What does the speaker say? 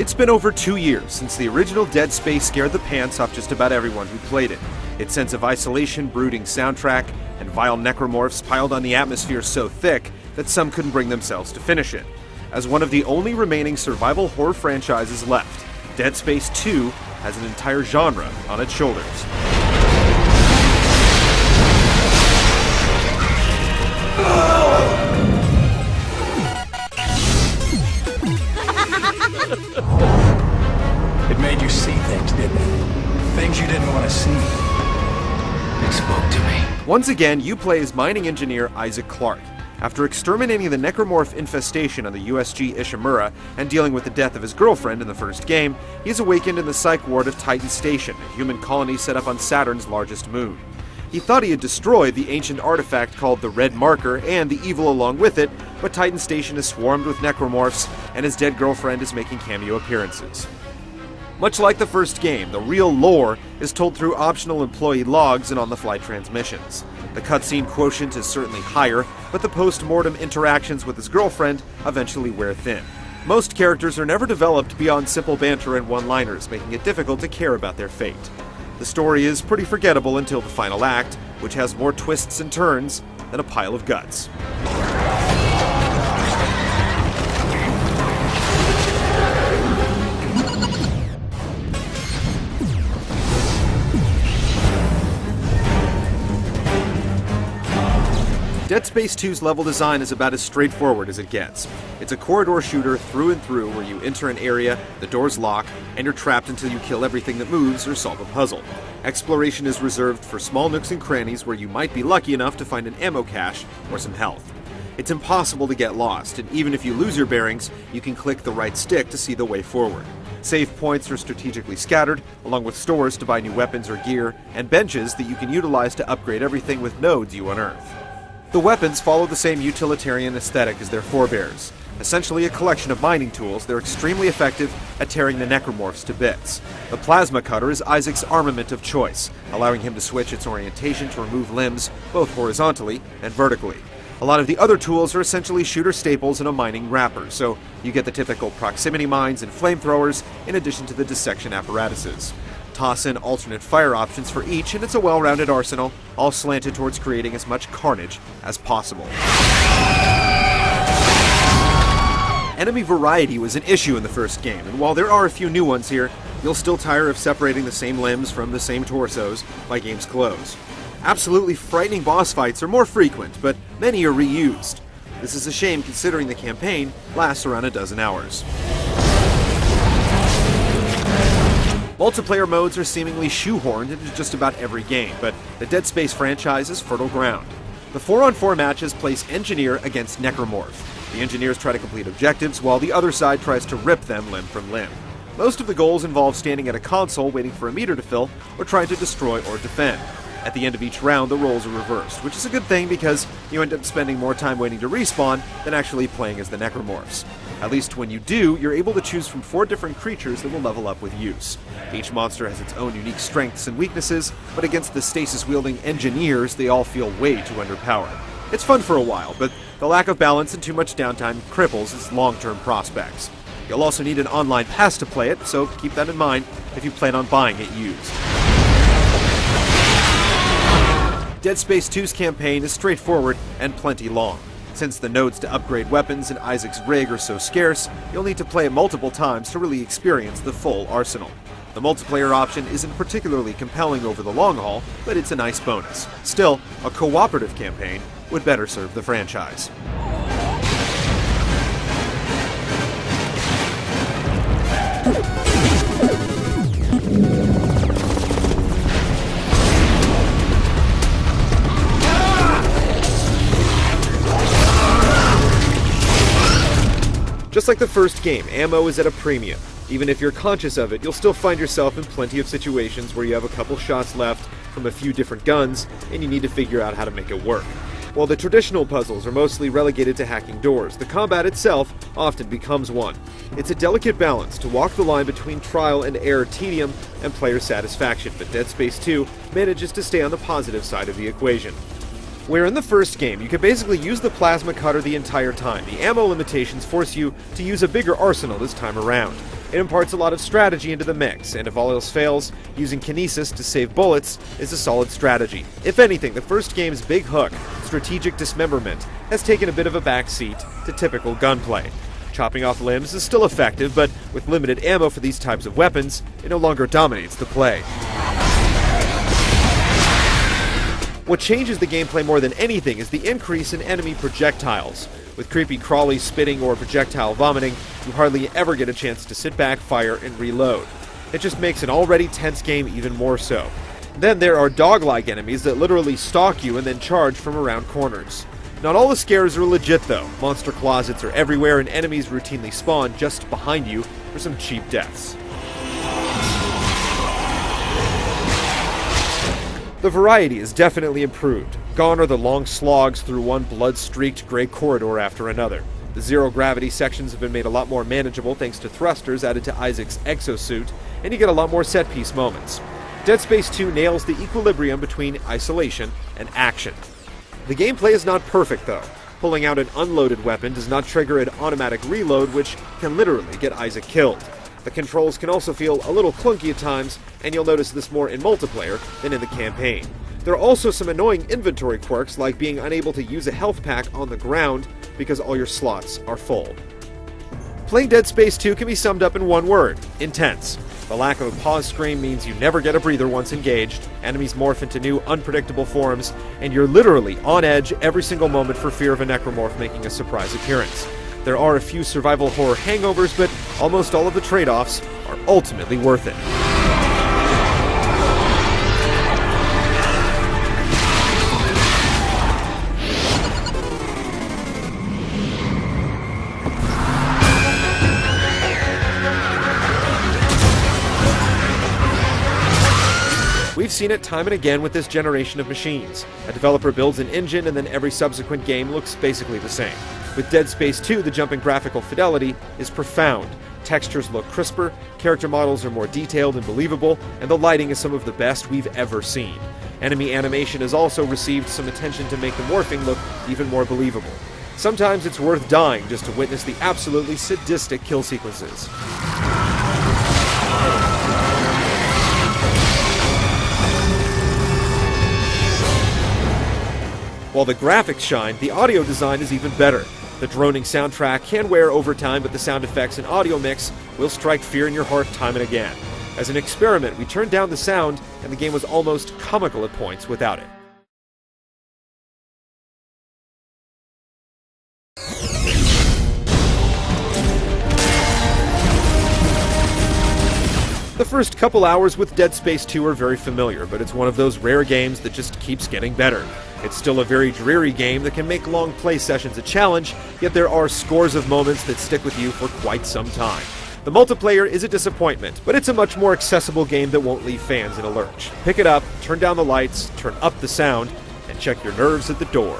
It's been over 2 years since the original Dead Space scared the pants off just about everyone who played it. Its sense of isolation, brooding soundtrack, and vile necromorphs piled on the atmosphere so thick that some couldn't bring themselves to finish it. As one of the only remaining survival horror franchises left, Dead Space 2 has an entire genre on its shoulders. It made you see things, didn't it? Things you didn't want to see. It spoke to me. Once again, you play as mining engineer Isaac Clarke. After exterminating the Necromorph infestation on the USG Ishimura and dealing with the death of his girlfriend in the first game, he is awakened in the psych ward of Titan Station, a human colony set up on Saturn's largest moon. He thought he had destroyed the ancient artifact called the Red Marker and the evil along with it, but Titan Station is swarmed with necromorphs, and his dead girlfriend is making cameo appearances. Much like the first game, the real lore is told through optional employee logs and on-the-fly transmissions. The cutscene quotient is certainly higher, but the post-mortem interactions with his girlfriend eventually wear thin. Most characters are never developed beyond simple banter and one-liners, making it difficult to care about their fate. The story is pretty forgettable until the final act, which has more twists and turns than a pile of guts. Dead Space 2's level design is about as straightforward as it gets. It's a corridor shooter through and through where you enter an area, the doors lock, and you're trapped until you kill everything that moves or solve a puzzle. Exploration is reserved for small nooks and crannies where you might be lucky enough to find an ammo cache or some health. It's impossible to get lost, and even if you lose your bearings, you can click the right stick to see the way forward. Save points are strategically scattered, along with stores to buy new weapons or gear, and benches that you can utilize to upgrade everything with nodes you unearth. The weapons follow the same utilitarian aesthetic as their forebears. Essentially a collection of mining tools, they're extremely effective at tearing the necromorphs to bits. The plasma cutter is Isaac's armament of choice, allowing him to switch its orientation to remove limbs both horizontally and vertically. A lot of the other tools are essentially shooter staples in a mining wrapper, so you get the typical proximity mines and flamethrowers in addition to the dissection apparatuses. Toss in alternate fire options for each, and it's a well-rounded arsenal, all slanted towards creating as much carnage as possible. Enemy variety was an issue in the first game, and while there are a few new ones here, you'll still tire of separating the same limbs from the same torsos by game's close. Absolutely frightening boss fights are more frequent, but many are reused. This is a shame considering the campaign lasts around a dozen hours. Multiplayer modes are seemingly shoehorned into just about every game, but the Dead Space franchise is fertile ground. The 4-on-4 matches place Engineer against Necromorph. The Engineers try to complete objectives, while the other side tries to rip them limb from limb. Most of the goals involve standing at a console waiting for a meter to fill, or trying to destroy or defend. At the end of each round, the roles are reversed, which is a good thing because you end up spending more time waiting to respawn than actually playing as the Necromorphs. At least when you do, you're able to choose from 4 different creatures that will level up with use. Each monster has its own unique strengths and weaknesses, but against the stasis-wielding Engineers, they all feel way too underpowered. It's fun for a while, but the lack of balance and too much downtime cripples its long-term prospects. You'll also need an online pass to play it, so keep that in mind if you plan on buying it used. Dead Space 2's campaign is straightforward and plenty long. Since the nodes to upgrade weapons in Isaac's rig are so scarce, you'll need to play it multiple times to really experience the full arsenal. The multiplayer option isn't particularly compelling over the long haul, but it's a nice bonus. Still, a cooperative campaign would better serve the franchise. Just like the first game, ammo is at a premium. Even if you're conscious of it, you'll still find yourself in plenty of situations where you have a couple shots left from a few different guns, and you need to figure out how to make it work. While the traditional puzzles are mostly relegated to hacking doors, the combat itself often becomes one. It's a delicate balance to walk the line between trial and error tedium and player satisfaction, but Dead Space 2 manages to stay on the positive side of the equation. Where in the first game, you could basically use the plasma cutter the entire time, the ammo limitations force you to use a bigger arsenal this time around. It imparts a lot of strategy into the mix, and if all else fails, using kinesis to save bullets is a solid strategy. If anything, the first game's big hook, strategic dismemberment, has taken a bit of a backseat to typical gunplay. Chopping off limbs is still effective, but with limited ammo for these types of weapons, it no longer dominates the play. What changes the gameplay more than anything is the increase in enemy projectiles. With creepy crawlies spitting or projectile vomiting, you hardly ever get a chance to sit back, fire, and reload. It just makes an already tense game even more so. Then there are dog-like enemies that literally stalk you and then charge from around corners. Not all the scares are legit though. Monster closets are everywhere and enemies routinely spawn just behind you for some cheap deaths. The variety is definitely improved. Gone are the long slogs through one blood-streaked gray corridor after another. The zero-gravity sections have been made a lot more manageable thanks to thrusters added to Isaac's exosuit, and you get a lot more set-piece moments. Dead Space 2 nails the equilibrium between isolation and action. The gameplay is not perfect though. Pulling out an unloaded weapon does not trigger an automatic reload, which can literally get Isaac killed. The controls can also feel a little clunky at times, and you'll notice this more in multiplayer than in the campaign. There are also some annoying inventory quirks, like being unable to use a health pack on the ground because all your slots are full. Playing Dead Space 2 can be summed up in one word: intense. The lack of a pause screen means you never get a breather once engaged, enemies morph into new, unpredictable forms, and you're literally on edge every single moment for fear of a necromorph making a surprise appearance. There are a few survival horror hangovers, but almost all of the trade-offs are ultimately worth it. We've seen it time and again with this generation of machines. A developer builds an engine and then every subsequent game looks basically the same. With Dead Space 2, the jump in graphical fidelity is profound. Textures look crisper, character models are more detailed and believable, and the lighting is some of the best we've ever seen. Enemy animation has also received some attention to make the morphing look even more believable. Sometimes it's worth dying just to witness the absolutely sadistic kill sequences. While the graphics shine, the audio design is even better. The droning soundtrack can wear over time, but the sound effects and audio mix will strike fear in your heart time and again. As an experiment, we turned down the sound, and the game was almost comical at points without it. The first couple hours with Dead Space 2 are very familiar, but it's one of those rare games that just keeps getting better. It's still a very dreary game that can make long play sessions a challenge, yet there are scores of moments that stick with you for quite some time. The multiplayer is a disappointment, but it's a much more accessible game that won't leave fans in a lurch. Pick it up, turn down the lights, turn up the sound, and check your nerves at the door.